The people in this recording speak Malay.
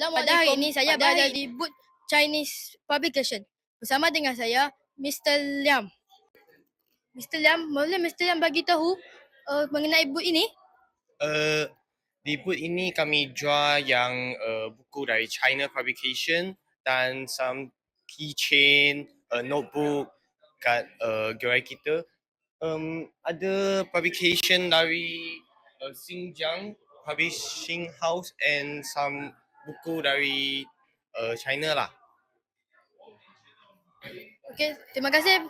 Pada hari ini saya berada di booth Chinese Publication bersama dengan saya Mr. Liam. Mr. Liam, boleh Mr. Liam bagi tahu mengenai booth ini? Di booth ini kami jual yang buku dari China Publication dan some keychain, notebook kat gerai kita. Ada publication dari Xinjiang Publishing House and some buku dari China lah. Okey, terima kasih